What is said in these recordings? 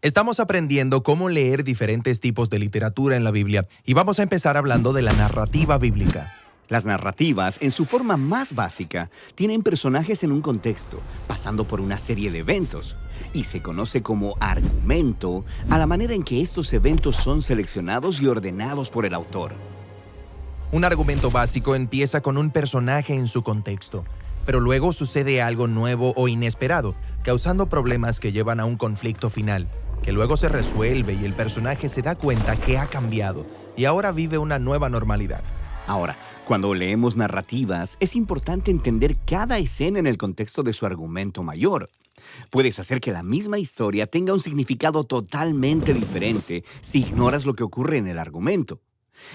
Estamos aprendiendo cómo leer diferentes tipos de literatura en la Biblia y vamos a empezar hablando de la narrativa bíblica. Las narrativas, en su forma más básica, tienen personajes en un contexto, pasando por una serie de eventos, y se conoce como argumento a la manera en que estos eventos son seleccionados y ordenados por el autor. Un argumento básico empieza con un personaje en su contexto, pero luego sucede algo nuevo o inesperado, causando problemas que llevan a un conflicto final, que luego se resuelve y el personaje se da cuenta que ha cambiado y ahora vive una nueva normalidad. Ahora, cuando leemos narrativas, es importante entender cada escena en el contexto de su argumento mayor. Puedes hacer que la misma historia tenga un significado totalmente diferente si ignoras lo que ocurre en el argumento.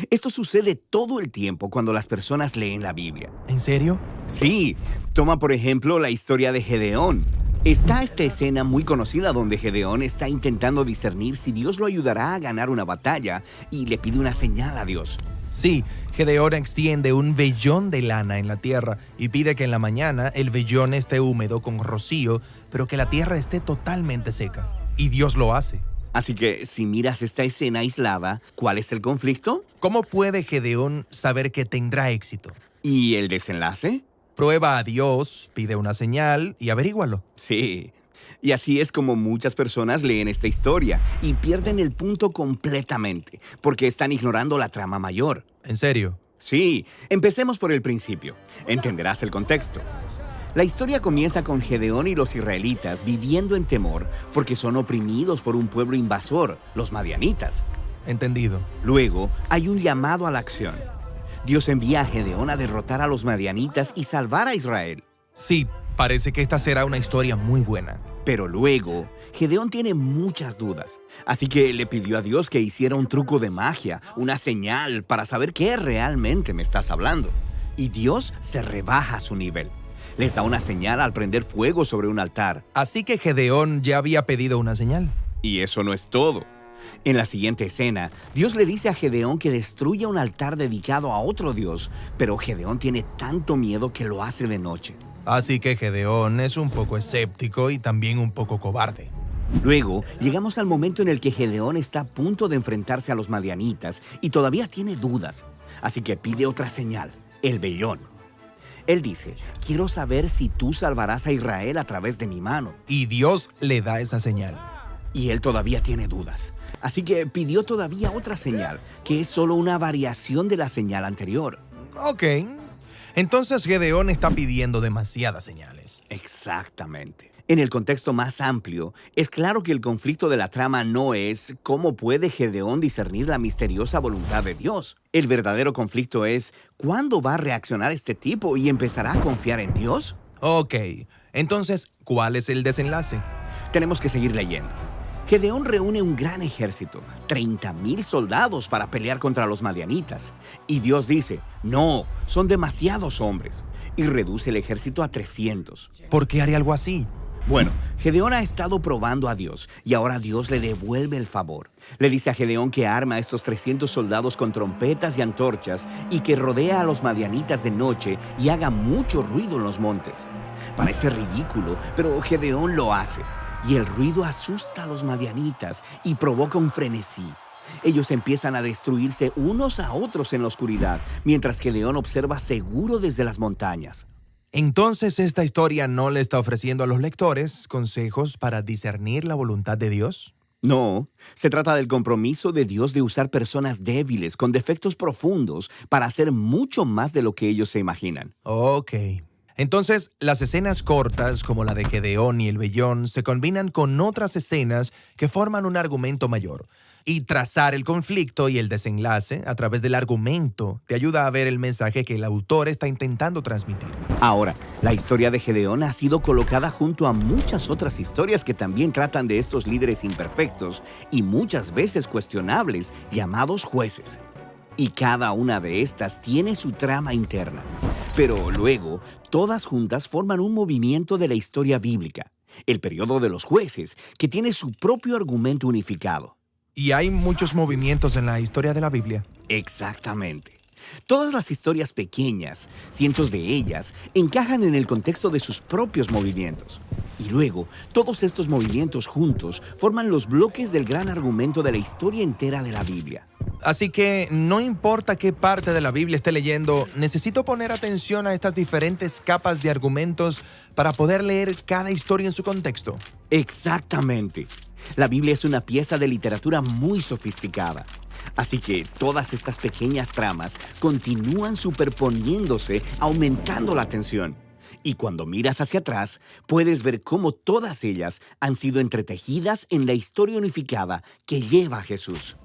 Esto sucede todo el tiempo cuando las personas leen la Biblia. ¿En serio? Sí, toma por ejemplo la historia de Gedeón. Está esta escena muy conocida donde Gedeón está intentando discernir si Dios lo ayudará a ganar una batalla y le pide una señal a Dios. Sí, Gedeón extiende un vellón de lana en la tierra y pide que en la mañana el vellón esté húmedo con rocío, pero que la tierra esté totalmente seca. Y Dios lo hace. Así que si miras esta escena aislada, ¿cuál es el conflicto? ¿Cómo puede Gedeón saber que tendrá éxito? ¿Y el desenlace? Prueba a Dios, pide una señal y averígualo. Sí. Y así es como muchas personas leen esta historia y pierden el punto completamente, porque están ignorando la trama mayor. ¿En serio? Sí, empecemos por el principio. Entenderás el contexto. La historia comienza con Gedeón y los israelitas viviendo en temor porque son oprimidos por un pueblo invasor, los madianitas. Entendido. Luego, hay un llamado a la acción. Dios envía a Gedeón a derrotar a los madianitas y salvar a Israel. Sí, parece que esta será una historia muy buena. Pero luego, Gedeón tiene muchas dudas, así que le pidió a Dios que hiciera un truco de magia, una señal para saber qué realmente me estás hablando. Y Dios se rebaja a su nivel. Les da una señal al prender fuego sobre un altar. Así que Gedeón ya había pedido una señal. Y eso no es todo. En la siguiente escena, Dios le dice a Gedeón que destruya un altar dedicado a otro Dios, pero Gedeón tiene tanto miedo que lo hace de noche. Así que Gedeón es un poco escéptico y también un poco cobarde. Luego, llegamos al momento en el que Gedeón está a punto de enfrentarse a los madianitas y todavía tiene dudas. Así que pide otra señal, el vellón. Él dice, quiero saber si tú salvarás a Israel a través de mi mano. Y Dios le da esa señal. Y él todavía tiene dudas. Así que pidió todavía otra señal, que es solo una variación de la señal anterior. Ok. Entonces Gedeón está pidiendo demasiadas señales. Exactamente. En el contexto más amplio, es claro que el conflicto de la trama no es cómo puede Gedeón discernir la misteriosa voluntad de Dios. El verdadero conflicto es ¿cuándo va a reaccionar este tipo y empezará a confiar en Dios? Ok. Entonces, ¿cuál es el desenlace? Tenemos que seguir leyendo. Gedeón reúne un gran ejército, 30,000 soldados para pelear contra los madianitas. Y Dios dice, no, son demasiados hombres. Y reduce el ejército a 300. ¿Por qué haría algo así? Bueno, Gedeón ha estado probando a Dios y ahora Dios le devuelve el favor. Le dice a Gedeón que arma a estos 300 soldados con trompetas y antorchas y que rodea a los madianitas de noche y haga mucho ruido en los montes. Parece ridículo, pero Gedeón lo hace. Y el ruido asusta a los madianitas y provoca un frenesí. Ellos empiezan a destruirse unos a otros en la oscuridad, mientras Gedeón observa seguro desde las montañas. Entonces, ¿esta historia no le está ofreciendo a los lectores consejos para discernir la voluntad de Dios? No, se trata del compromiso de Dios de usar personas débiles con defectos profundos para hacer mucho más de lo que ellos se imaginan. Ok. Entonces, las escenas cortas, como la de Gedeón y el vellón, se combinan con otras escenas que forman un argumento mayor. Y trazar el conflicto y el desenlace a través del argumento te ayuda a ver el mensaje que el autor está intentando transmitir. Ahora, la historia de Gedeón ha sido colocada junto a muchas otras historias que también tratan de estos líderes imperfectos y muchas veces cuestionables, llamados jueces. Y cada una de estas tiene su trama interna. Pero luego, todas juntas forman un movimiento de la historia bíblica, el periodo de los jueces, que tiene su propio argumento unificado. Y hay muchos movimientos en la historia de la Biblia. Exactamente. Todas las historias pequeñas, cientos de ellas, encajan en el contexto de sus propios movimientos. Y luego, todos estos movimientos juntos forman los bloques del gran argumento de la historia entera de la Biblia. Así que no importa qué parte de la Biblia esté leyendo, necesito poner atención a estas diferentes capas de argumentos para poder leer cada historia en su contexto. Exactamente. La Biblia es una pieza de literatura muy sofisticada. Así que todas estas pequeñas tramas continúan superponiéndose, aumentando la tensión. Y cuando miras hacia atrás, puedes ver cómo todas ellas han sido entretejidas en la historia unificada que lleva a Jesús.